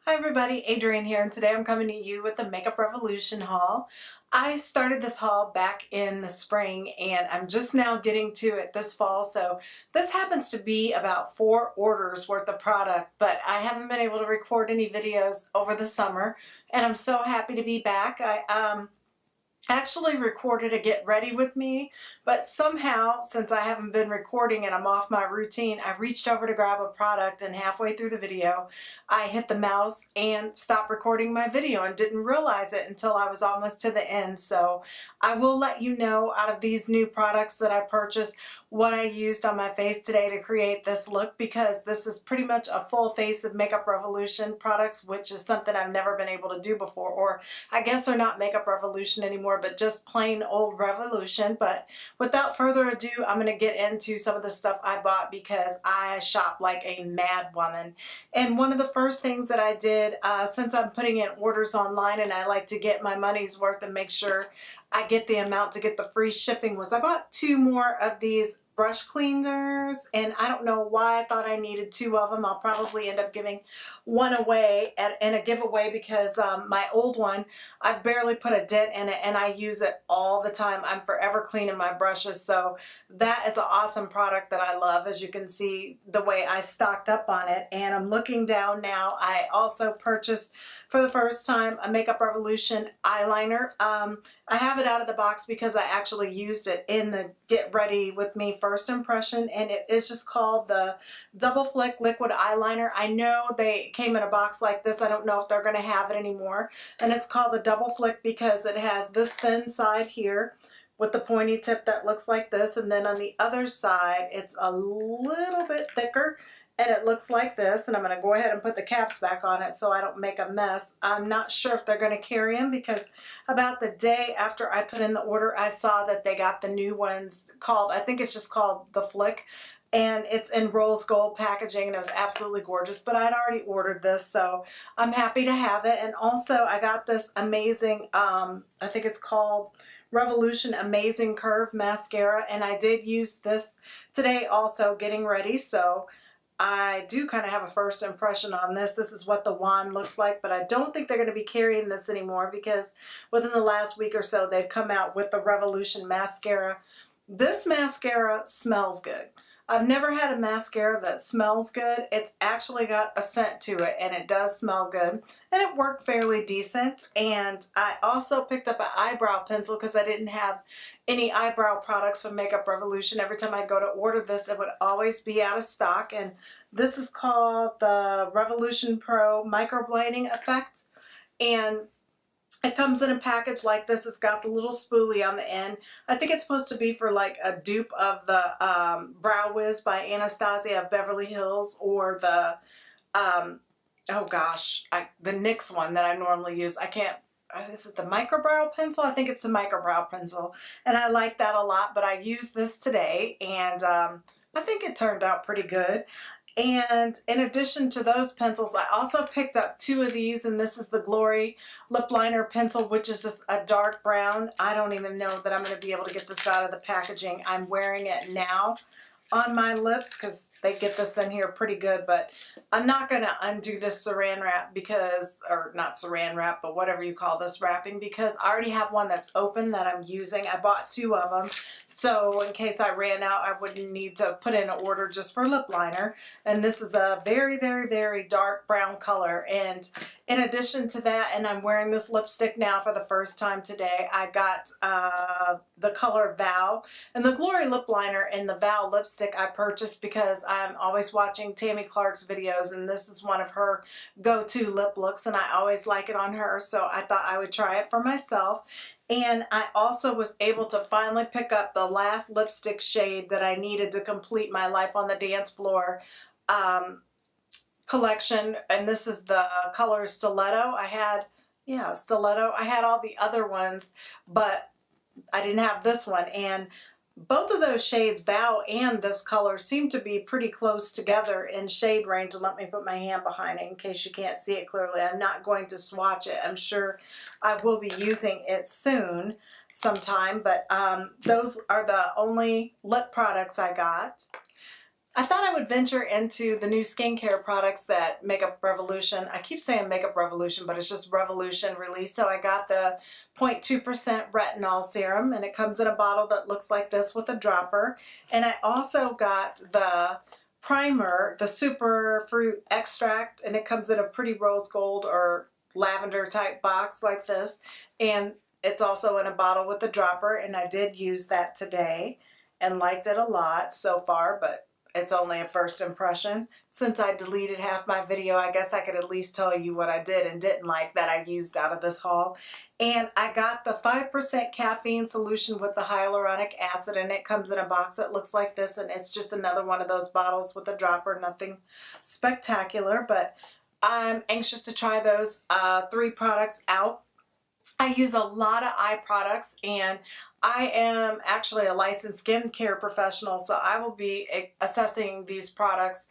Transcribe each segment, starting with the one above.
Hi everybody, Adrienne here, and today I'm coming to you with the Makeup Revolution haul. I started this haul back in the spring and I'm just now getting to it this fall, so this happens to be about 4 orders worth of product, but I haven't been able to record any videos over the summer and I'm so happy to be back. I actually recorded a get ready with me, but somehow since I haven't been recording and I'm off my routine, I reached over to grab a product and halfway through the video I hit the mouse and stopped recording my video and didn't realize it until I was almost to the end. So I will let you know out of these new products that I purchased what I used on my face today to create this look, because this is pretty much a full face of Makeup Revolution products, which is something I've never been able to do before, or I guess they're not Makeup Revolution anymore, but just plain old Revolution. But without further ado, I'm going to get into some of the stuff I bought because I shop like a mad woman. And one of the first things that I did, since I'm putting in orders online and I like to get my money's worth and make sure I get the amount to get the free shipping, was I bought 2 more of these brush cleaners, and I don't know why I thought I needed 2 of them. I'll probably end up giving one away in a giveaway because my old one, I've barely put a dent in it and I use it all the time. I'm forever cleaning my brushes, so that is an awesome product that I love. As you can see the way I stocked up on it, and I'm looking down now. I also purchased for the first time a Makeup Revolution eyeliner. I have it out of the box because I actually used it in the Get Ready With Me first impression, and it is just called the Double Flick Liquid Eyeliner. I know they came in a box like this. I don't know if they're going to have it anymore. And it's called the Double Flick because it has this thin side here with the pointy tip that looks like this, and then on the other side it's a little bit thicker and it looks like this. And I'm going to go ahead and put the caps back on it so I don't make a mess. I'm not sure if they're going to carry them because about the day after I put in the order I saw that they got the new ones called, I think it's just called the Flick, and it's in rose gold packaging and it was absolutely gorgeous. But I'd already ordered this, so I'm happy to have it. And also I got this amazing, I think it's called Revolution Amazing Curve Mascara, and I did use this today also getting ready, so I do kind of have a first impression on this. This is what the wand looks like, but I don't think they're going to be carrying this anymore because within the last week or so they've come out with the Revolution Mascara. This mascara smells good. I've never had a mascara that smells good. It's actually got a scent to it and it does smell good, and it worked fairly decent. And I also picked up an eyebrow pencil because I didn't have any eyebrow products from Makeup Revolution. Every time I'd go to order this, it would always be out of stock. And this is called the Revolution Pro Microblading Effect. And it comes in a package like this. It's got the little spoolie on the end. I think it's supposed to be for like a dupe of the Brow Wiz by Anastasia of Beverly Hills, or the, oh gosh, the NYX one that I normally use. I can't, this is the microbrow pencil. I think it's the microbrow pencil. And I like that a lot, but I used this today and I think it turned out pretty good. And in addition to those pencils, I also picked up 2 of these, and this is the Glory Lip Liner Pencil, which is just a dark brown. I don't even know that I'm going to be able to get this out of the packaging. I'm wearing it now on my lips because they get this in here pretty good, but I'm not going to undo this saran wrap because, or not saran wrap, but whatever you call this wrapping, because I already have one that's open that I'm using. I bought 2 of them, so in case I ran out, I wouldn't need to put in an order just for lip liner. And this is a very, very, very dark brown color. And in addition to that, and I'm wearing this lipstick now for the first time today, I got the color Vow. And the Glory Lip Liner and the Vow lipstick I purchased because I'm always watching Tammy Clark's videos, and this is one of her go-to lip looks, and I always like it on her, so I thought I would try it for myself. And I also was able to finally pick up the last lipstick shade that I needed to complete my Life on the Dance Floor collection, and this is the color Stiletto. I had, yeah, Stiletto. I had all the other ones, but I didn't have this one, and both of those shades, Bow and this color, seem to be pretty close together in shade range. And let me put my hand behind it in case you can't see it clearly. I'm not going to swatch it. I'm sure I will be using it soon sometime, but those are the only lip products I got. I thought I would venture into the new skincare products that Makeup Revolution, I keep saying Makeup Revolution, but it's just Revolution released. So I got the 0.2% retinol serum, and it comes in a bottle that looks like this with a dropper. And I also got the primer, the super fruit extract, and it comes in a pretty rose gold or lavender type box like this. And it's also in a bottle with a dropper, and I did use that today and liked it a lot so far, but it's only a first impression. Since I deleted half my video, I guess I could at least tell you what I did and didn't like that I used out of this haul. And I got the 5% caffeine solution with the hyaluronic acid, and it comes in a box that looks like this, and it's just another one of those bottles with a dropper, nothing spectacular, but I'm anxious to try those 3 products out. I use a lot of eye products, and I am actually a licensed skincare professional, so I will be assessing these products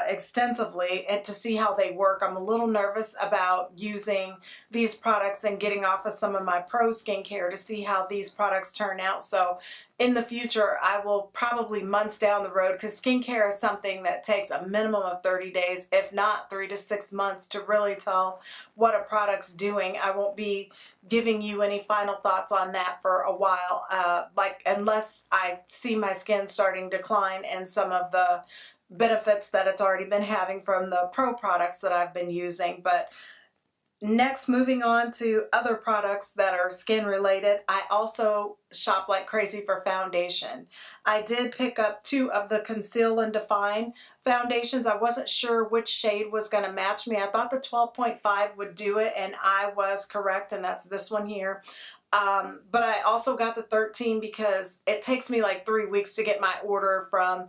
extensively and to see how they work. I'm a little nervous about using these products and getting off of some of my pro skincare to see how these products turn out. So in the future, I will probably months down the road, because skincare is something that takes a minimum of 30 days, if not 3 to 6 months, to really tell what a product's doing. I won't be giving you any final thoughts on that for a while, unless I see my skin starting to decline and some of the benefits that it's already been having from the pro products that I've been using. But next, moving on to other products that are skin related, I also shop like crazy for foundation. I did pick up 2 of the Conceal and Define foundations. I wasn't sure which shade was going to match me. I thought the 12.5 would do it, and I was correct, and that's this one here. But I also got the 13 because it takes me like 3 weeks to get my order from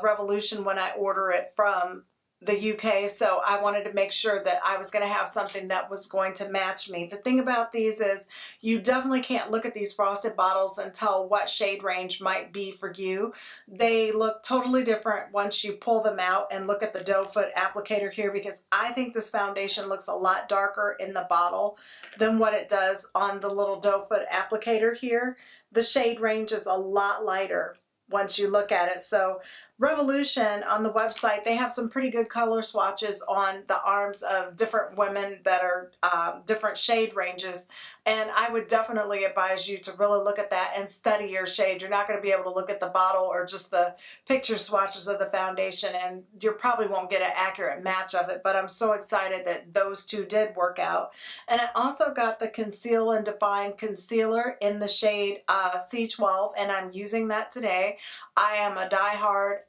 Revolution when I order it from the UK, so I wanted to make sure that I was going to have something that was going to match me. The thing about these is you definitely can't look at these frosted bottles and tell what shade range might be for you. They look totally different once you pull them out and look at the doe foot applicator here, because I think this foundation looks a lot darker in the bottle than what it does on the little doe foot applicator here. The shade range is a lot lighter once you look at it. So Revolution on the website, they have some pretty good color swatches on the arms of different women that are different shade ranges, and I would definitely advise you to really look at that and study your shade. You're not going to be able to look at the bottle or just the picture swatches of the foundation, and you probably won't get an accurate match of it, but I'm so excited that those 2 did work out. And I also got the Conceal and Define concealer in the shade C12, and I'm using that today. I am a diehard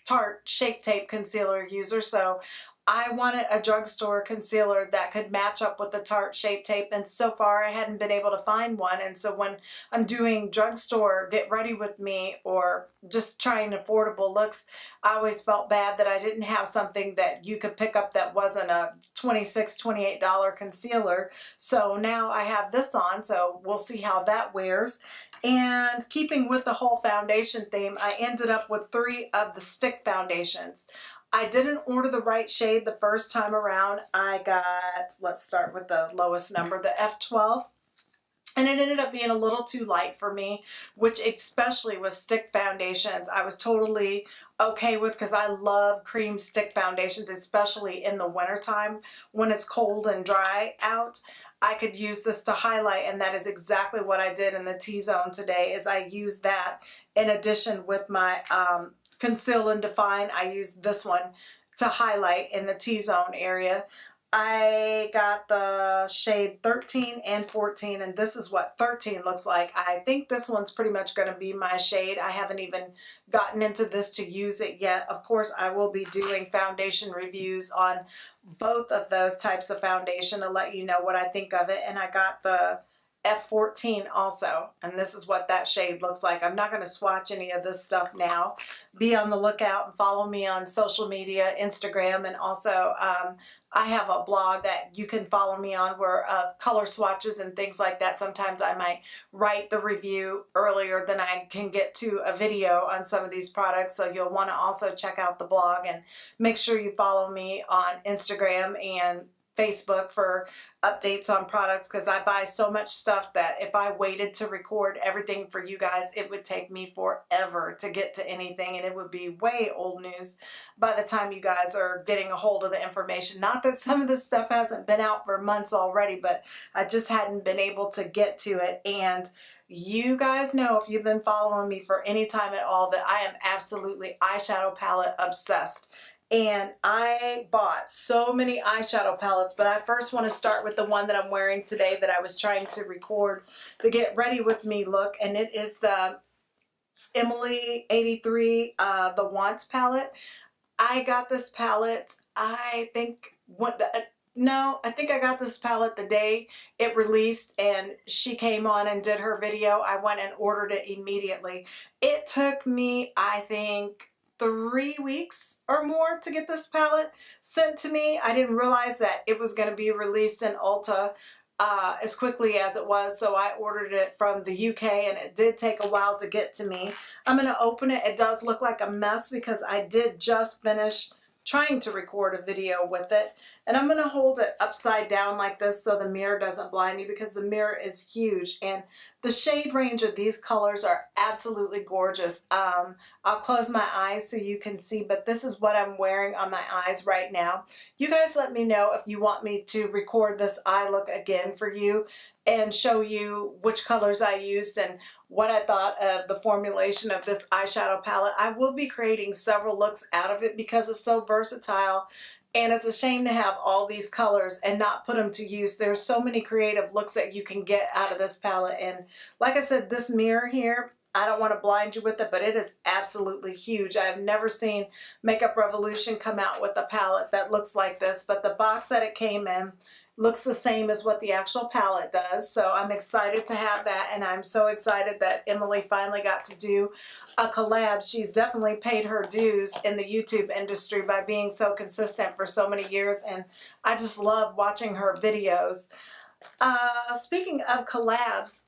Tarte Shape Tape concealer user, so I wanted a drugstore concealer that could match up with the Tarte Shape Tape, and so far I hadn't been able to find one. And so when I'm doing drugstore get ready with me or just trying affordable looks, I always felt bad that I didn't have something that you could pick up that wasn't a $26, $28 concealer. So now I have this on, so we'll see how that wears. And keeping with the whole foundation theme, I ended up with 3 of the stick foundations. I didn't order the right shade the first time around. I got, let's start with the lowest number, the F12. And it ended up being a little too light for me, which especially with stick foundations, I was totally okay with, because I love cream stick foundations, especially in the wintertime when it's cold and dry out. I could use this to highlight, and that is exactly what I did in the T-zone today. Is I used that in addition with my Conceal and Define. I used this one to highlight in the T-zone area. I got the shade 13 and 14, and this is what 13 looks like. I think this one's pretty much going to be my shade. I haven't even gotten into this to use it yet. Of course, I will be doing foundation reviews on both of those types of foundation to let you know what I think of it. And I got the F14 also, and this is what that shade looks like. I'm not going to swatch any of this stuff now. Be on the lookout and follow me on social media, Instagram, and also I have a blog that you can follow me on where color swatches and things like that. Sometimes I might write the review earlier than I can get to a video on some of these products, so you'll want to also check out the blog and make sure you follow me on Instagram and Facebook for updates on products because I buy so much stuff that if I waited to record everything for you guys, it would take me forever to get to anything, and it would be way old news by the time you guys are getting a hold of the information. Not that some of this stuff hasn't been out for months already, but I just hadn't been able to get to it. And you guys know, if you've been following me for any time at all, that I am absolutely eyeshadow palette obsessed. And I bought so many eyeshadow palettes, but I first want to start with the one that I'm wearing today that I was trying to record the Get Ready With Me look, and it is the Emily 83 the Wants palette. I got this palette, I think, I think I got this palette the day it released, and she came on and did her video. I went and ordered it immediately. It took me, I think, 3 weeks or more to get this palette sent to me. I didn't realize that it was going to be released in Ulta as quickly as it was, so I ordered it from the UK, and it did take a while to get to me. I'm going to open it. It does look like a mess because I did just finish trying to record a video with it, and I'm going to hold it upside down like this so the mirror doesn't blind me, because the mirror is huge, and the shade range of these colors are absolutely gorgeous. I'll close my eyes so you can see, but this is what I'm wearing on my eyes right now. You guys let me know if you want me to record this eye look again for you and show you which colors I used and what I thought of the formulation of this eyeshadow palette. I will be creating several looks out of it because it's so versatile, and it's a shame to have all these colors and not put them to use. There's so many creative looks that you can get out of this palette, and like I said, this mirror here, I don't want to blind you with it, but it is absolutely huge. I've never seen Makeup Revolution come out with a palette that looks like this, but the box that it came in looks the same as what the actual palette does. So I'm excited to have that, and I'm so excited that Emily finally got to do a collab. She's definitely paid her dues in the YouTube industry by being so consistent for so many years, and I just love watching her videos. Speaking of collabs,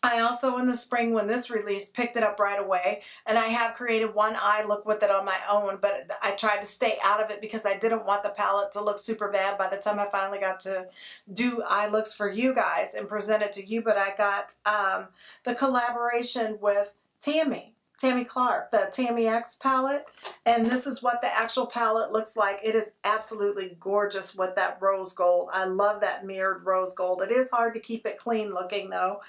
I also in the spring when this released picked it up right away, and I have created one eye look with it on my own, but I tried to stay out of it because I didn't want the palette to look super bad by the time I finally got to do eye looks for you guys and present it to you. But I got the collaboration with Tammy Clark, the Tammy X palette, and this is what the actual palette looks like. It is absolutely gorgeous with that rose gold. I love that mirrored rose gold. It is hard to keep it clean looking though.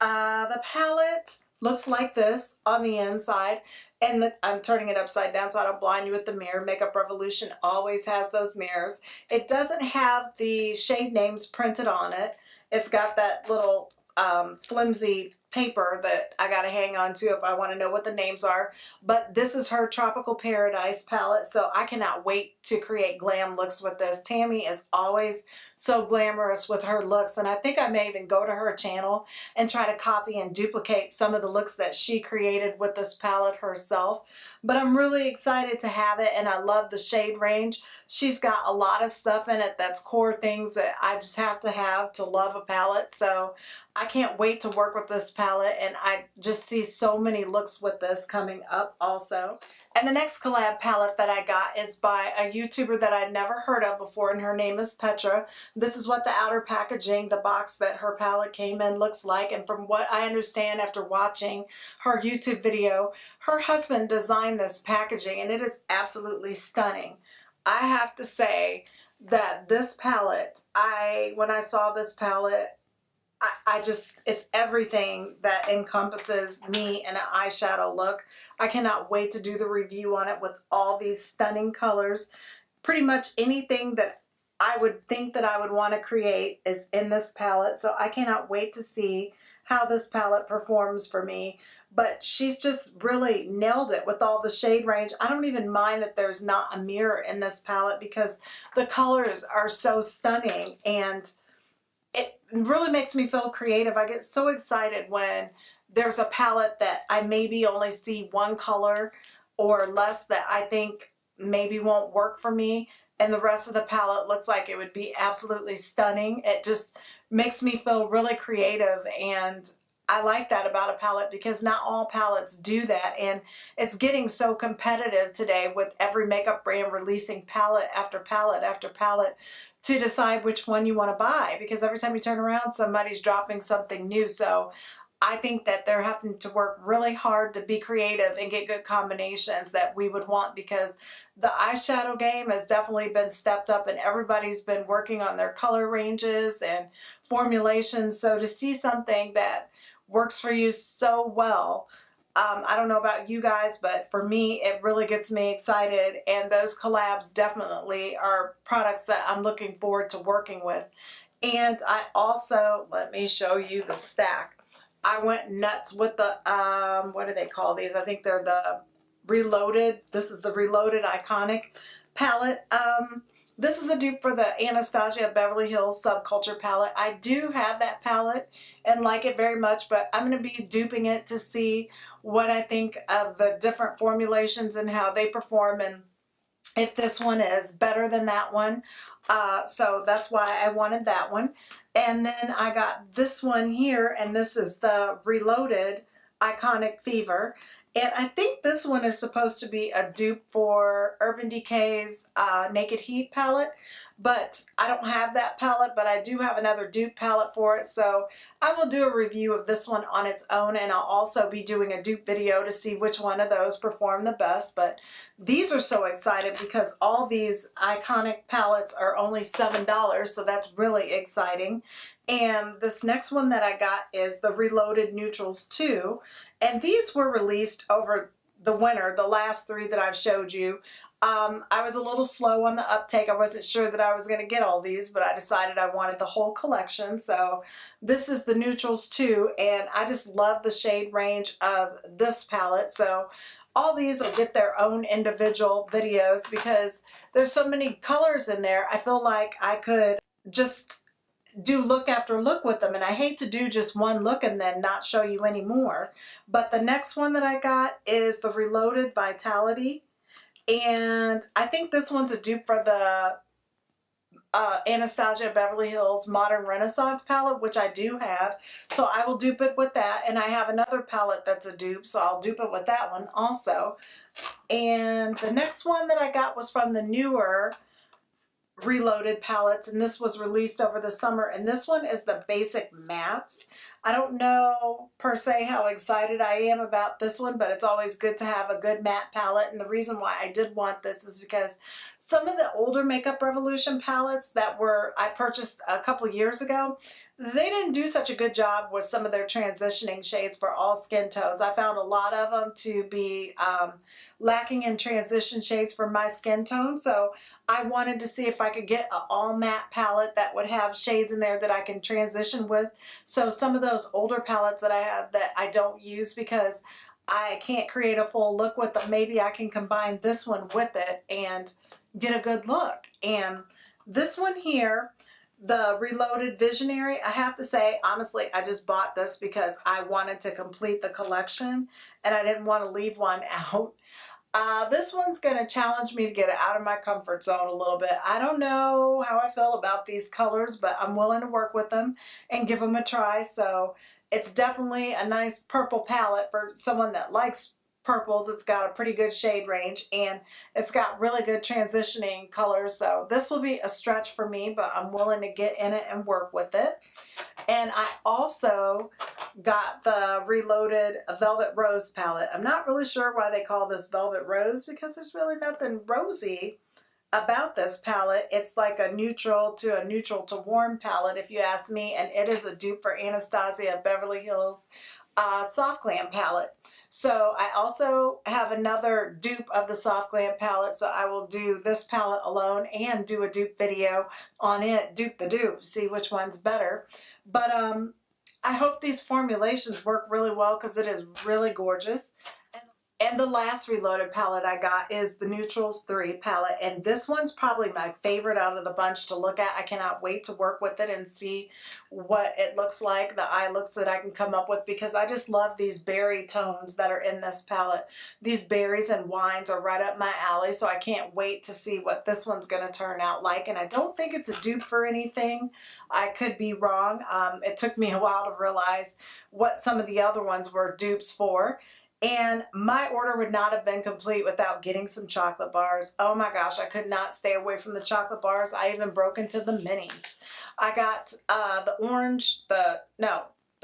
The palette looks like this on the inside, and I'm turning it upside down so I don't blind you with the mirror. Makeup Revolution always has those mirrors. It doesn't have the shade names printed on it. It's got that little flimsy paper that I gotta hang on to if I want to know what the names are. But this is her Tropical Paradise palette, so I cannot wait to create glam looks with this. Tammy is always so glamorous with her looks, and I think I may even go to her channel and try to copy and duplicate some of the looks that she created with this palette herself. But I'm really excited to have it, and I love the shade range. She's got a lot of stuff in it that's core things that I just have to love a palette. So I can't wait to work with this palette, and I just see so many looks with this coming up also. And the next collab palette that I got is by a YouTuber that I'd never heard of before, and her name is Petra. This is what the outer packaging, the box that her palette came in, looks like. And from what I understand after watching her YouTube video, her husband designed this packaging, and it is absolutely stunning. I have to say that this palette, when I saw this palette, it's everything that encompasses me in an eyeshadow look. I cannot wait to do the review on it with all these stunning colors. Pretty much anything that I would think that I would want to create is in this palette. So I cannot wait to see how this palette performs for me. But she's just really nailed it with all the shade range. I don't even mind that there's not a mirror in this palette because the colors are so stunning, and it really makes me feel creative. I get so excited when there's a palette that I maybe only see one color or less that I think maybe won't work for me, and the rest of the palette looks like it would be absolutely stunning. It just makes me feel really creative, and I like that about a palette because not all palettes do that, and it's getting so competitive today with every makeup brand releasing palette after palette after palette to decide which one you want to buy, because every time you turn around somebody's dropping something new. So I think that they're having to work really hard to be creative and get good combinations that we would want, because the eyeshadow game has definitely been stepped up and everybody's been working on their color ranges and formulations. So to see something that works for you so well, I don't know about you guys, but for me, it really gets me excited. And those collabs definitely are products that I'm looking forward to working with. And I also, let me show you the stack. I went nuts with the, what do they call these? I think they're the Reloaded. This is the Reloaded Iconic palette. This is a dupe for the Anastasia Beverly Hills Subculture palette. I do have that palette and like it very much, but I'm going to be duping it to see what I think of the different formulations and how they perform, and if this one is better than that one. So that's why I wanted that one. And then I got this one here, and this is the Reloaded Iconic Fever. And I think this one is supposed to be a dupe for Urban Decay's Naked Heat palette, but I don't have that palette, but I do have another dupe palette for it. So I will do a review of this one on its own, and I'll also be doing a dupe video to see which one of those perform the best. But these are so excited because all these iconic palettes are only $7, so that's really exciting. And this next one that I got is the Reloaded Neutrals 2. And these were released over the winter, the last three that I've showed you. I was a little slow on the uptake. I wasn't sure that I was going to get all these, but I decided I wanted the whole collection. So this is the Neutrals 2, and I just love the shade range of this palette. So all these will get their own individual videos because there's so many colors in there. I feel like I could just do look after look with them, and I hate to do just one look and then not show you any more. But the next one that I got is the Reloaded Vitality, and I think this one's a dupe for the Anastasia Beverly Hills Modern Renaissance palette, which I do have, so I will dupe it with that. And I have another palette that's a dupe, so I'll dupe it with that one also. And the next one that I got was from the newer Reloaded palettes, and this was released over the summer, and this one is the Basic Mattes. I don't know per se how excited I am about this one, but it's always good to have a good matte palette. And the reason why I did want this is because some of the older Makeup Revolution palettes that I purchased a couple years ago, they didn't do such a good job with some of their transitioning shades for all skin tones. I found a lot of them to be lacking in transition shades for my skin tone. So I wanted to see if I could get an all matte palette that would have shades in there that I can transition with. So some of those older palettes that I have that I don't use because I can't create a full look with them, maybe I can combine this one with it and get a good look. And this one here, the Reloaded Visionary, I have to say, honestly, I just bought this because I wanted to complete the collection and I didn't want to leave one out. This one's going to challenge me to get out of my comfort zone a little bit. I don't know how I feel about these colors, but I'm willing to work with them and give them a try. So it's definitely a nice purple palette for someone that likes purples. It's got a pretty good shade range and it's got really good transitioning colors. So this will be a stretch for me, but I'm willing to get in it and work with it. And I also got the Reloaded Velvet Rose palette. I'm not really sure why they call this Velvet Rose because there's really nothing rosy about this palette. It's like a neutral to warm palette if you ask me, and it is a dupe for Anastasia Beverly Hills Soft Glam palette. So I also have another dupe of the Soft Glam palette, so I will do this palette alone and do a dupe video on it, dupe the dupe, see which one's better. But I hope these formulations work really well because it is really gorgeous. And the last Reloaded palette I got is the Neutrals 3 palette, and this one's probably my favorite out of the bunch to look at. I cannot wait to work with it and see what it looks like, the eye looks that I can come up with, because I just love these berry tones that are in this palette. These berries and wines are right up my alley, so I can't wait to see what this one's going to turn out like. And I don't think it's a dupe for anything. I could be wrong. It took me a while to realize what some of the other ones were dupes for. And my order would not have been complete without getting some chocolate bars. Oh my gosh, I could not stay away from the chocolate bars. I even broke into the minis. I got the orange, the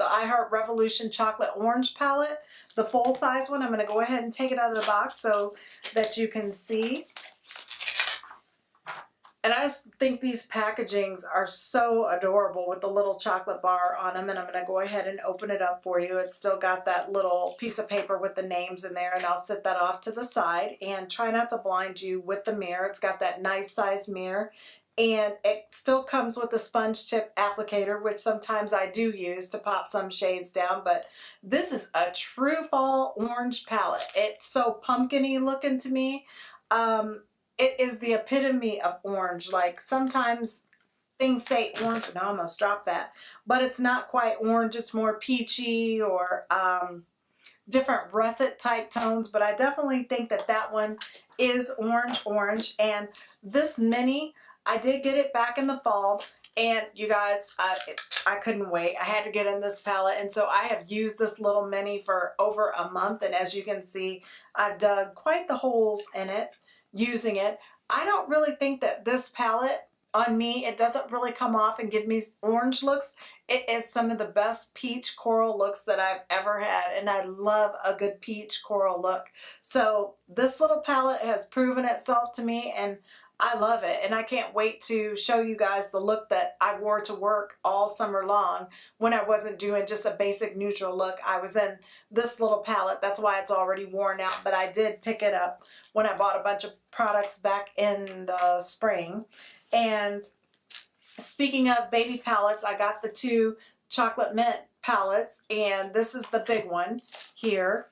iHeart Revolution Chocolate Orange palette, the full size one. I'm going to go ahead and take it out of the box so that you can see. And I just think these packagings are so adorable with the little chocolate bar on them. And I'm going to go ahead and open it up for you. It's still got that little piece of paper with the names in there. And I'll set that off to the side and try not to blind you with the mirror. It's got that nice size mirror. And it still comes with a sponge tip applicator, which sometimes I do use to pop some shades down. But this is a true fall orange palette. It's so pumpkin-y looking to me. It is the epitome of orange. Like sometimes things say orange, and I almost dropped that, but it's not quite orange. It's more peachy or different russet type tones, but I definitely think that that one is orange. And this mini, I did get it back in the fall, and you guys, I couldn't wait. I had to get in this palette, and so I have used this little mini for over a month, and as you can see, I've dug quite the holes in it using it. I don't really think that this palette on me, it doesn't really come off and give me orange looks. It is some of the best peach coral looks that I've ever had, and I love a good peach coral look. So this little palette has proven itself to me, and I love it, and I can't wait to show you guys the look that I wore to work all summer long when I wasn't doing just a basic neutral look. I was in this little palette. That's why it's already worn out, but I did pick it up when I bought a bunch of products back in the spring. And speaking of baby palettes, I got the 2 chocolate mint palettes, and this is the big one here.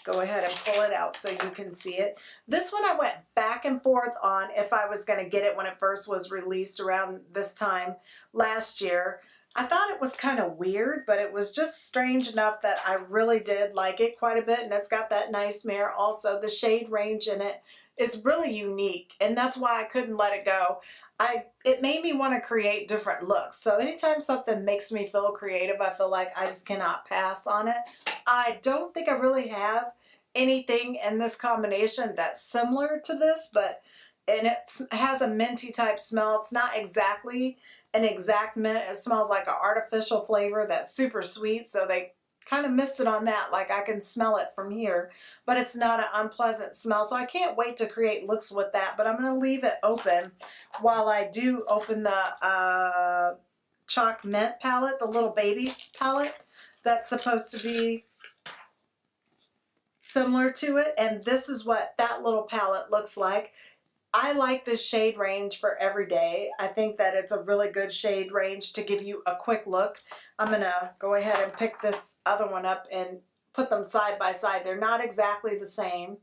Go ahead and pull it out so you can see it. This one I went back and forth on if I was going to get it when it first was released around this time last year. I thought it was kind of weird, but it was just strange enough that I really did like it quite a bit, and it's got that nice mirror. Also, the shade range in it is really unique, and that's why I couldn't let it go. It made me want to create different looks. So anytime something makes me feel creative, I feel like I just cannot pass on it. I don't think I really have anything in this combination that's similar to this, and it has a minty type smell. It's not exactly an exact mint. It smells like an artificial flavor that's super sweet, so they kind of missed it on that. Like I can smell it from here, but it's not an unpleasant smell. So I can't wait to create looks with that, but I'm going to leave it open while I do open the Chalk Mint palette, the little baby palette that's supposed to be similar to it. And this is what that little palette looks like. I like this shade range for every day. I think that it's a really good shade range to give you a quick look. I'm going to go ahead and pick this other one up and put them side by side. They're not exactly the same,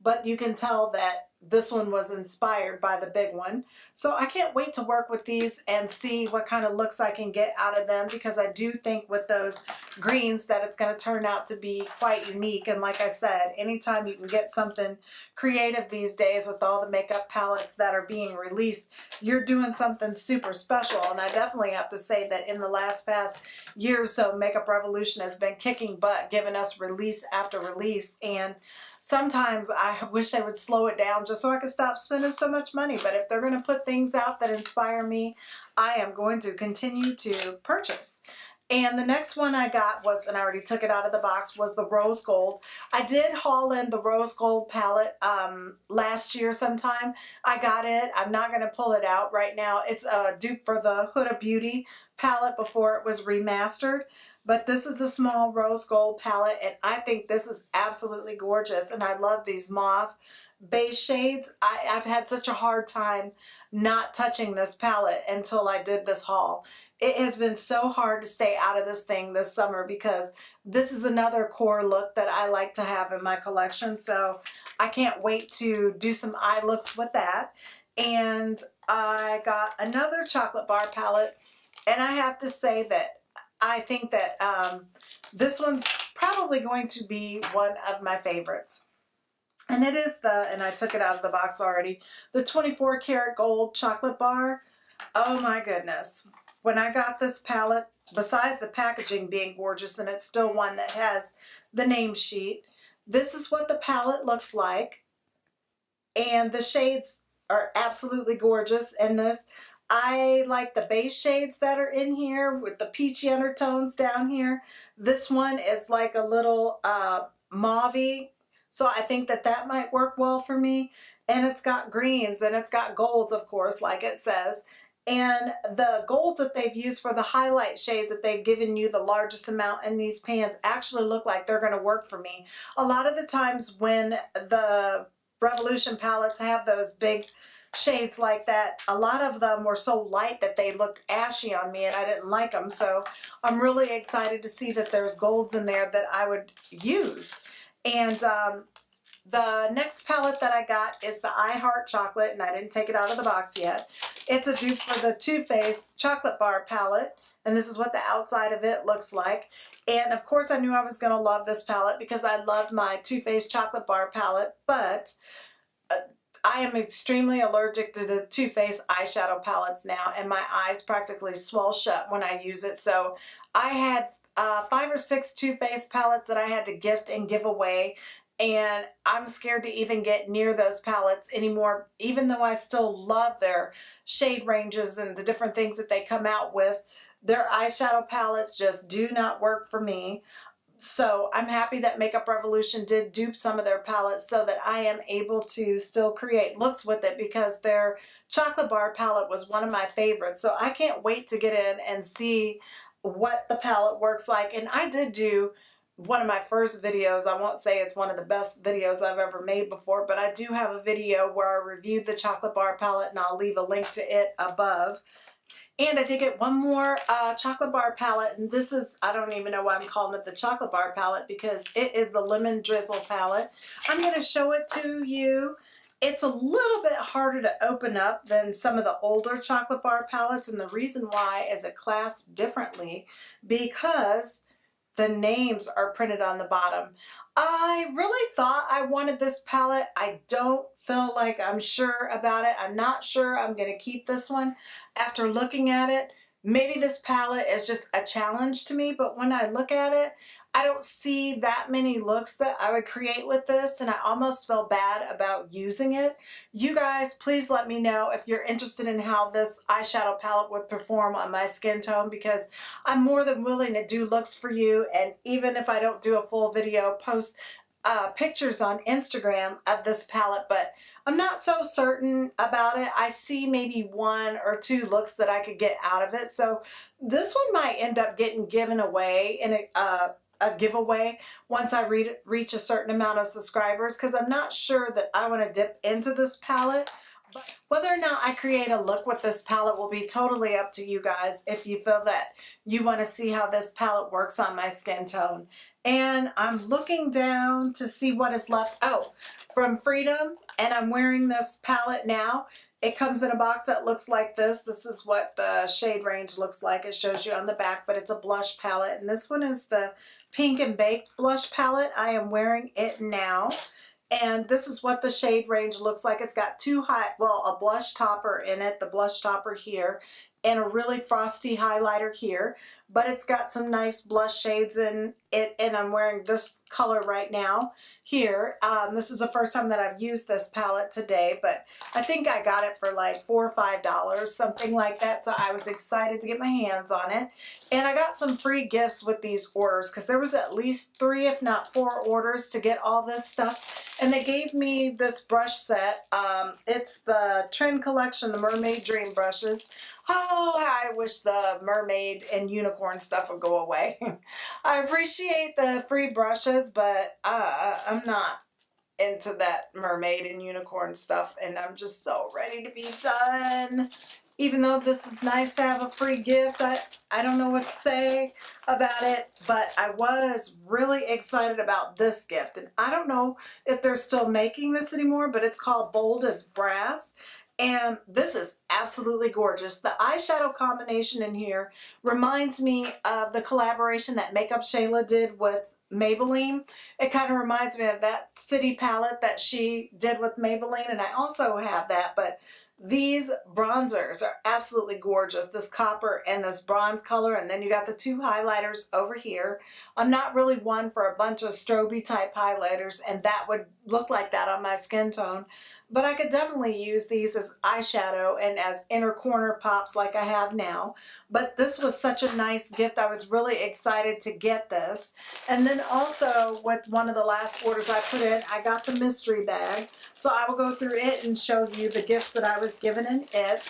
but you can tell that this one was inspired by the big one. So I can't wait to work with these and see what kind of looks I can get out of them, because I do think with those greens that it's going to turn out to be quite unique. And like I said, anytime you can get something creative these days with all the makeup palettes that are being released, you're doing something super special. And I definitely have to say that in the past year or so, Makeup Revolution has been kicking butt, giving us release after release. And sometimes I wish they would slow it down just so I could stop spending so much money. But if they're going to put things out that inspire me, I am going to continue to purchase. And the next one I got was, and I already took it out of the box, was the Rose Gold. I did haul in the Rose Gold palette last year sometime. I got it. I'm not going to pull it out right now. It's a dupe for the Huda Beauty palette before it was remastered. But this is a small Rose Gold palette, and I think this is absolutely gorgeous. And I love these mauve base shades. I've had such a hard time not touching this palette until I did this haul. It has been so hard to stay out of this thing this summer because this is another core look that I like to have in my collection. So I can't wait to do some eye looks with that. And I got another chocolate bar palette, and I have to say that I think that this one's probably going to be one of my favorites. And it is and I took it out of the box already, the 24 karat gold chocolate bar. Oh my goodness. When I got this palette, besides the packaging being gorgeous, and it's still one that has the name sheet, this is what the palette looks like. And the shades are absolutely gorgeous in this. I like the base shades that are in here with the peachy undertones down here. This one is like a little mauve-y, so I think that that might work well for me. And it's got greens and it's got golds, of course, like it says. And the golds that they've used for the highlight shades that they've given you the largest amount in these pans actually look like they're going to work for me. A lot of the times when the Revolution palettes have those big shades like that, a lot of them were so light that they looked ashy on me and I didn't like them. So I'm really excited to see that there's golds in there that I would use. And the next palette that I got is the I Heart Chocolate, and I didn't take it out of the box yet. It's a dupe for the Too Faced Chocolate Bar palette, and this is what the outside of it looks like. And of course I knew I was going to love this palette because I loved my Too Faced Chocolate Bar palette, but I am extremely allergic to the Too Faced eyeshadow palettes now, and my eyes practically swell shut when I use it. So I had 5 or 6 Too Faced palettes that I had to gift and give away, and I'm scared to even get near those palettes anymore, even though I still love their shade ranges and the different things that they come out with. Their eyeshadow palettes just do not work for me. So I'm happy that Makeup Revolution did dupe some of their palettes so that I am able to still create looks with it, because their chocolate bar palette was one of my favorites. So I can't wait to get in and see what the palette works like. And I did do one of my first videos. I won't say it's one of the best videos I've ever made before, but I do have a video where I reviewed the chocolate bar palette, and I'll leave a link to it above. And I did get one more chocolate bar palette, and this is, I don't even know why I'm calling it the chocolate bar palette, because it is the Lemon Drizzle palette. I'm going to show it to you. It's a little bit harder to open up than some of the older chocolate bar palettes, and the reason why is it clasps differently because the names are printed on the bottom. I really thought I wanted this palette. I don't feel like I'm sure about it. I'm not sure I'm going to keep this one after looking at it. Maybe this palette is just a challenge to me, but when I look at it, I don't see that many looks that I would create with this, and I almost feel bad about using it. You guys, please let me know if you're interested in how this eyeshadow palette would perform on my skin tone, because I'm more than willing to do looks for you, and even if I don't do a full video, post pictures on Instagram of this palette, but I'm not so certain about it. I see maybe 1 or 2 looks that I could get out of it. So this one might end up getting given away in a giveaway once I reach a certain amount of subscribers, because I'm not sure that I want to dip into this palette. But whether or not I create a look with this palette will be totally up to you guys if you feel that you want to see how this palette works on my skin tone. And I'm looking down to see what is left. Oh, from Freedom, and I'm wearing this palette now. It comes in a box that looks like this. This is what the shade range looks like. It shows you on the back, but it's a blush palette. And this one is the Pink and Baked blush palette. I am wearing it now. And this is what the shade range looks like. It's got a blush topper in it, the blush topper here, and a really frosty highlighter here. But it's got some nice blush shades in it, and I'm wearing this color right now here. This is the first time that I've used this palette today, but I think I got it for like $4 or $5, something like that, so I was excited to get my hands on it. And I got some free gifts with these orders, because there was at least 3, if not 4 orders to get all this stuff. And they gave me this brush set. It's the Trend Collection, the Mermaid Dream brushes. Oh, I wish the mermaid and unicorn stuff would go away. I appreciate the free brushes, but I'm not into that mermaid and unicorn stuff, and I'm just so ready to be done. Even though this is nice to have a free gift, I don't know what to say about it, but I was really excited about this gift. And I don't know if they're still making this anymore, but it's called Bold as Brass. And this is absolutely gorgeous. The eyeshadow combination in here reminds me of the collaboration that Makeup Shayla did with Maybelline. It kind of reminds me of that City palette that she did with Maybelline, and I also have that, but these bronzers are absolutely gorgeous. This copper and this bronze color, and then you got the two highlighters over here. I'm not really one for a bunch of stroby type highlighters, and that would look like that on my skin tone. But I could definitely use these as eyeshadow and as inner corner pops like I have now. But this was such a nice gift. I was really excited to get this. And then also with one of the last orders I put in, I got the mystery bag. So I will go through it and show you the gifts that I was given in it.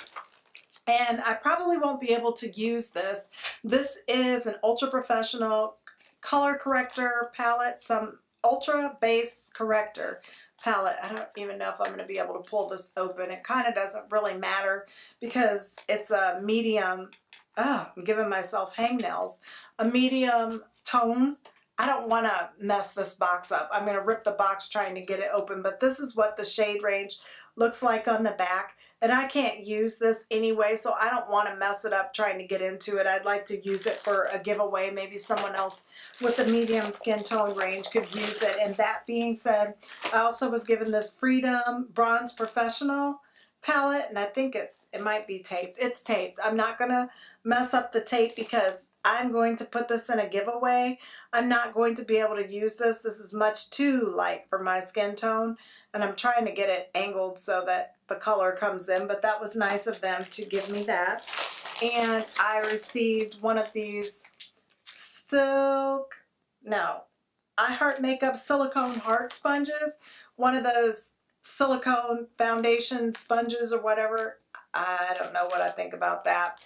And I probably won't be able to use this. This is an ultra professional color corrector palette, some ultra base corrector palette. I don't even know if I'm going to be able to pull this open. It kind of doesn't really matter because it's a medium, I'm giving myself hangnails, a medium tone. I don't want to mess this box up. I'm going to rip the box trying to get it open, but this is what the shade range looks like on the back. And I can't use this anyway, so I don't want to mess it up trying to get into it. I'd like to use it for a giveaway. Maybe someone else with a medium skin tone range could use it. And that being said, I also was given this Freedom Bronze Professional palette, and I think it might be taped. It's taped. I'm not going to mess up the tape because I'm going to put this in a giveaway. I'm not going to be able to use this. This is much too light for my skin tone, and I'm trying to get it angled so that the color comes in, but that was nice of them to give me that. And I received one of these I Heart Makeup silicone heart sponges, one of those silicone foundation sponges or whatever. I don't know what I think about that.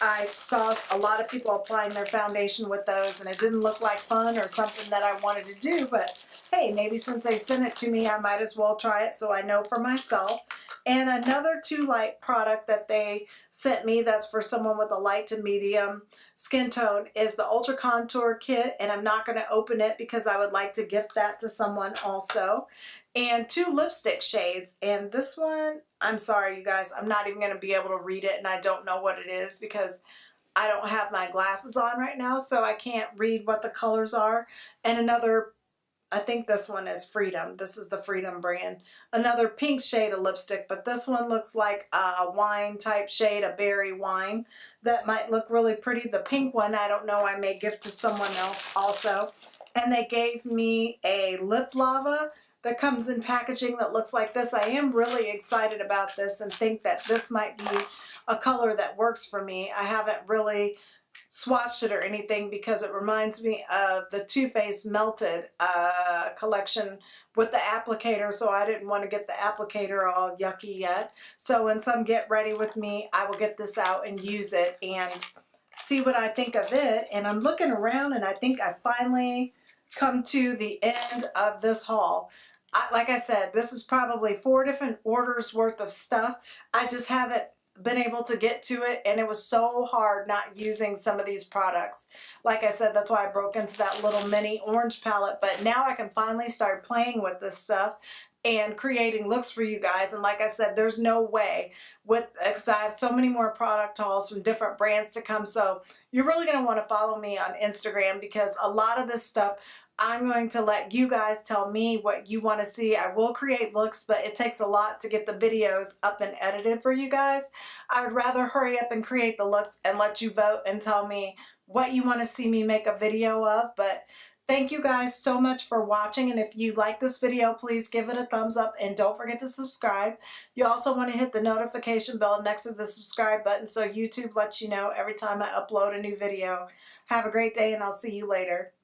I saw a lot of people applying their foundation with those, and it didn't look like fun or something that I wanted to do, but hey, maybe since they sent it to me, I might as well try it so I know for myself. And another Too Light product that they sent me that's for someone with a light to medium skin tone is the Ultra Contour Kit, and I'm not going to open it because I would like to gift that to someone also. And two lipstick shades, and this one, I'm sorry you guys, I'm not even going to be able to read it, and I don't know what it is because I don't have my glasses on right now, so I can't read what the colors are. And another, I think this one is Freedom. This is the Freedom brand. Another pink shade of lipstick, but this one looks like a wine type shade, a berry wine. That might look really pretty. The pink one, I don't know, I may gift to someone else also. And they gave me a lip lava that comes in packaging that looks like this. I am really excited about this and think that this might be a color that works for me. I haven't really swatched it or anything because it reminds me of the Too Faced Melted collection with the applicator, so I didn't want to get the applicator all yucky yet. So when some get ready with me, I will get this out and use it and see what I think of it. And I'm looking around and I think I finally come to the end of this haul. Like I said, this is probably 4 different orders worth of stuff. I just haven't been able to get to it, and it was so hard not using some of these products. Like I said, that's why I broke into that little mini orange palette, but now I can finally start playing with this stuff and creating looks for you guys. And like I said, there's no way because I have so many more product hauls from different brands to come, so you're really going to want to follow me on Instagram because a lot of this stuff I'm going to let you guys tell me what you want to see. I will create looks, but it takes a lot to get the videos up and edited for you guys. I would rather hurry up and create the looks and let you vote and tell me what you want to see me make a video of. But thank you guys so much for watching, and if you like this video, please give it a thumbs up and don't forget to subscribe. You also want to hit the notification bell next to the subscribe button so YouTube lets you know every time I upload a new video. Have a great day, and I'll see you later.